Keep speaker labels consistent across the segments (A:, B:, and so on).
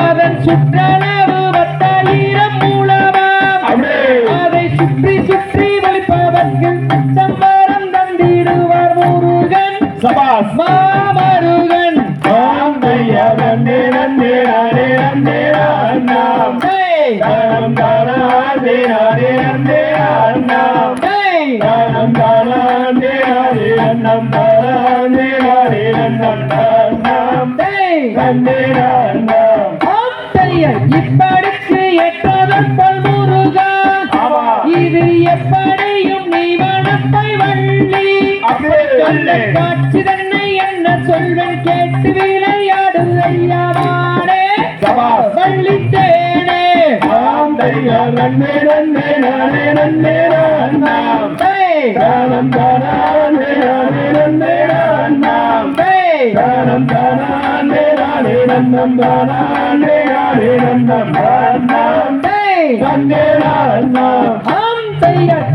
A: அதன் சுற்றளவு 10,000 மூலமாம் அதை சுற்றி சுற்றி வலிப்பவர்க்கு சிதம்பரம் தந்திடுவார் முருகன் மாமருகன் இப்படிக்கு ஏற்றதன் பல்முருகா இது எப்படியும் நீ வனப்பை வள்ளி காட்சி தன்னை என்ன சொல்வேன் கேட்டு விளையாடு ஐயாவானே வள்ளி தேனே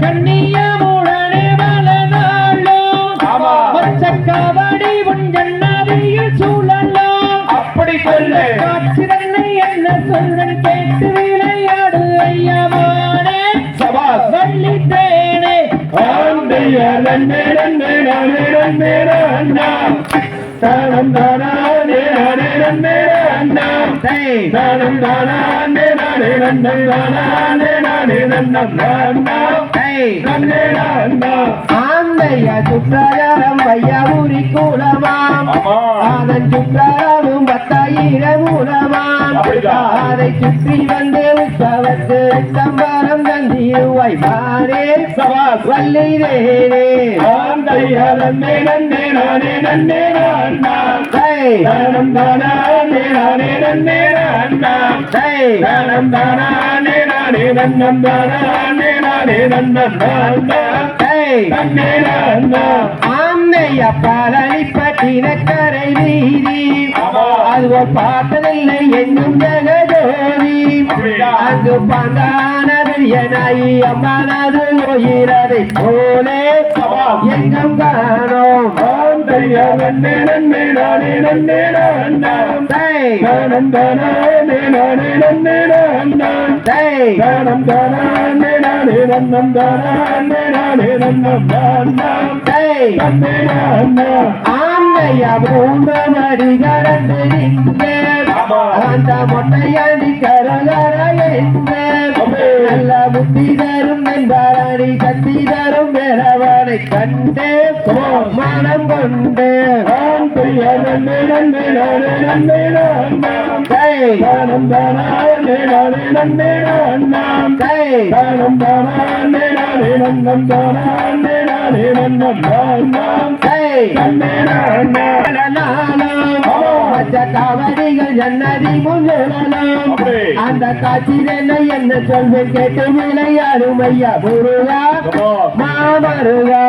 A: கண்ணியமுடனே வளனாலும் கபடி உன் ஜன்னதியில் சூழலாம் அப்படி சொல்ல காட்சி தன்னை என்ன சொல்வன் கேட்டு விளையாடு ஐயமானே வள்ளி தேனே சுற்றாரம் வையாபுரி கூலமாம் அதன் சுற்றாரமும் 10,000 மூலமாம் அதை சுற்றி வந்து உற்சவத்து சிதம்பரம் தந்திடுவாய் மாறே வள்ளி தேனே பழனிப்பட்டினக்கரை வீதி அதுவோ பார்த்ததில்லை என்னும் ஜெகஜோதி அங்கு பந்தானது எனாயி அம்மானது உயிரதை போலே எங்கும் காணோம் பூந்தமடி கடந்து அந்த மொட்டையாண்டி கரகர நல்ல புத்தி தரும் நண்பரணி சக்தி தரும் மேலவனை கண்டு மனம் கொண்டு கவடிகள் ஜன்னதி முன்னலாம் அந்த காட்சிதனை என்ன சொல்வேன் கேட்டு விளையாடும் ஐயா முருகா மாமருகா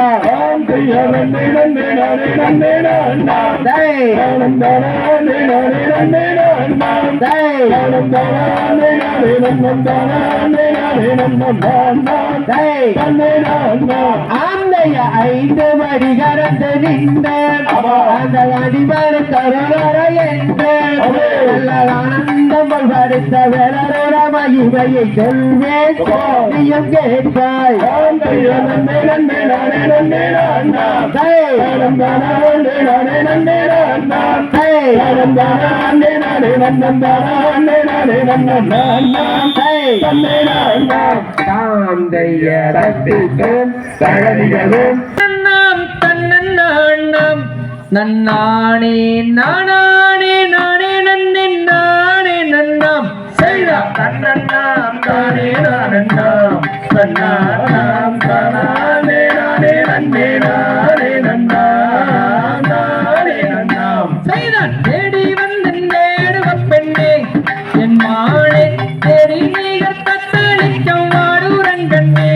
A: ஆந்தைய 5 மடி கரந்து நின்ற அந்த அடிமர கரகர என்ற ஆனந்தம் படுத்த வேலரோட மகிமையை சொல்வேன் நீயும் கேட்பாய் நன்னானே நானே நானே நன்னே நானே நன்னாம் செய்தா தன்னன்னாம் தானே நானன்னாம் தன்னானாம் தானே நானே நன்னே நானே நன்னாம் தானே நன்னாம் செய்தா தேடி வந்து நேடுவ பெண்ணே என் மானே தேடி நீகர் தத்தளிக்கும் வாடூரங்கண்ணே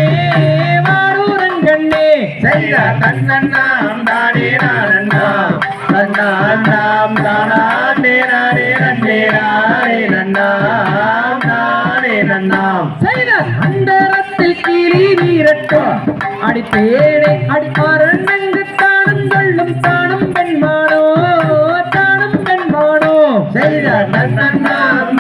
A: செய்தா தன்னன்னாம் தானே நானன்னாம் தன்னானாம் தானே நானே நன்னே நானே நன்னாம் நானே நன்னாம் செய்தா அந்தரத்தில் கிளி வீரட்டோ அடித்தேனே அடிப்பாரன் என்று தானும் சொல்லும் தானும் பெண்மானோ செய்தா தன்னன்னாம்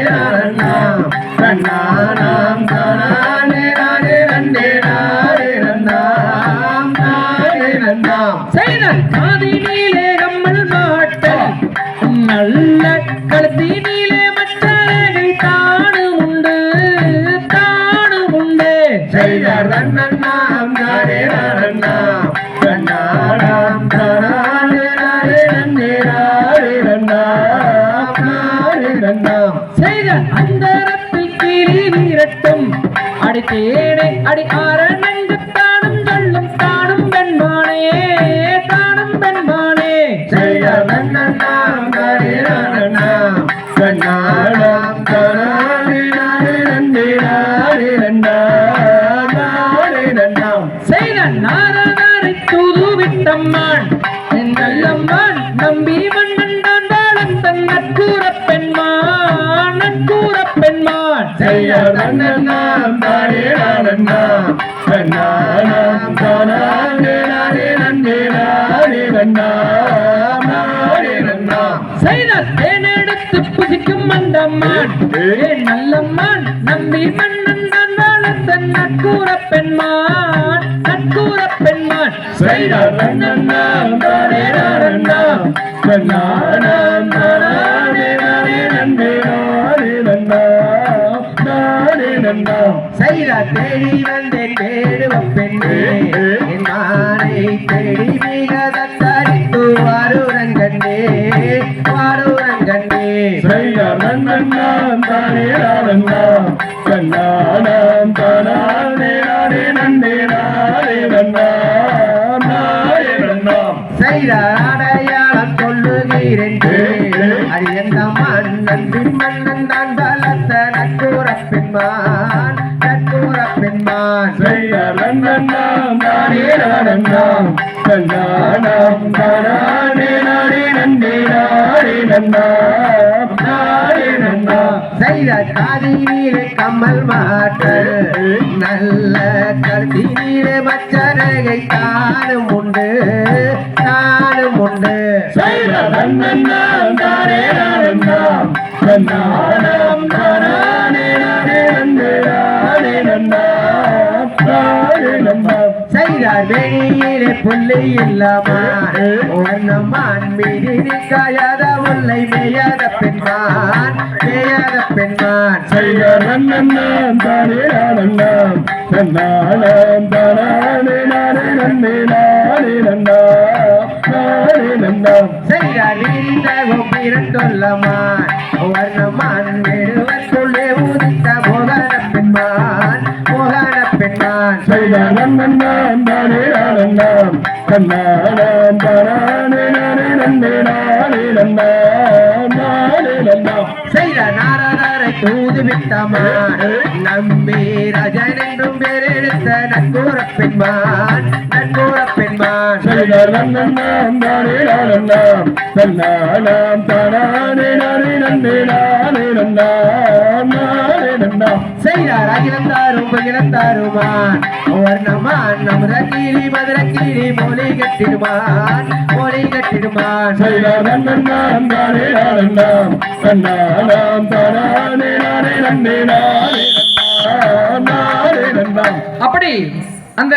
A: நானண்ணாம் தன்னானாம் தானானே நானே நன்னே நானே நன்னாம் நானே நன்னாம்
B: செய்த காதினிலே கம்மல் மாட்டல் நல்ல கழுத்தினிலே மற்றரை தானும் உண்டு
A: செய்த தன்னண்ணாம் தானே நானண்ணாம் தன்னானாம் தானானே நானே நன்னே நானே நன்னாம் நானே நன்னாம்
B: செய்த அந்தரத்தில் கீழி வீரட்டும் அடித்தேனே அடி ஆரணங்கு தானும் சொல்லும் தானும் பெண்மானே
A: செய்த தன்னண்ணாம் தானே நானண்ணாம் தன்னானாம் தானானே நானே நன்னே நானே நன்னாம் நானே நன்னாம்
B: செய்த நாரதாரை தூதுவிட்டம்மான் என் நல்லம்மான் நம்பி மன்னன் தான் வாழத்தன் நற்கூறப் பெண்மான்
A: செய்த தன்னண்ணாம் தானே நானண்ணாம் தன்னானாம் தானானே நானே நன்னே நானே நன்னாம் நானே நன்னாம்
B: செய்த தேனெடுத்து புசிக்கும் அந்தம்மான் என் நல்லம்மான் நம்பி மன்னன் தான் வாழத்தன் நற்கூறப் பெண்மான்
A: செய்த தன்னண்ணாம் தானே நானண்ணாம் தன்னானாம் தானானே நானே நன்னே நானே நன்னாம் நானே நன்னாம்
B: செய்த தேடி வந்தேன் தேடுவ பெண்ணே என் மானை தேடி மிக தத்தடித்து வாருரங்கண்ணே
A: செய்த தன்னண்ணாம் தானே நானண்ணாம் தன்னானாம் தானானே நானே நன்னே நானே நன்னாம் நானே நன்னாம்
B: செய்த அடையாளம் சொல்லுகிறேன் அது எந்த மன்னன் பின்மன்னன் தான் பலத்த நற்கூறப் பெண்மான்
A: செய்த தன்னண்ணாம் தானே நானண்ணாம் தன்னானாம் தானானே நானே நன்னே நானே நன்னாம் நானே நன்னாம்
B: செய்த காதினிலே கம்மல் மாட்டல் நல்ல கருத்தினிலே மச்சரகை தானும் உண்டு
A: செய்த தன்னண்ணாம் தானே நானண்ணாம் தன்னானாம் தானானே நானே நன்னே நானே நன்னாம் நானே நன்னாம்
B: செய்தார் வெளியிலே புள்ளி இல்லாமல் வண்ணமான் மீறி காயாத முல்லை மேயாத பெண்மான்
A: செய்த தன்னண்ணாம் தானே நானண்ணாம் தன்னானாம் தானானே நானே நன்னே நானே நன்னாம் நானே நன்னாம்
B: செய்தார் வீழ்ந்த ஒப்பிரண்டுள்ளமான் வர்ணமான் நெடுவற்றுள்ளே உதித்த மோகன பெண்மான்
A: செய்த தன்னண்ணாம் தானே நானண்ணாம் தன்னானாம் தானானே நானே நன்னே நானே நன்னாம் நானே நன்னாம்
B: செய்த நாரதரை தூதுவிட்டமான் நம்பி ரஜன் என்றும் பேரெடுத்த நற்கூறப் பெண்மான்
A: செய்த தன்னண்ணாம் தானே நானண்ணாம் தன்னானாம் தானானே நானே நன்னே நானே நன்னாம் நானே நன்னாம்
B: செய்தார் அகிலந்தாரும் பகிலந்தாருமான் வர்ணமான் நமதகீரி மதுரகீரி மொழி கட்டிடுமான்
A: செய்த தன்னண்ணாம் தானே நானண்ணாம் தன்னானாம் தானானே நானே நன்னே நானே நன்னாம் நானே நன்னாம்
B: அப்படி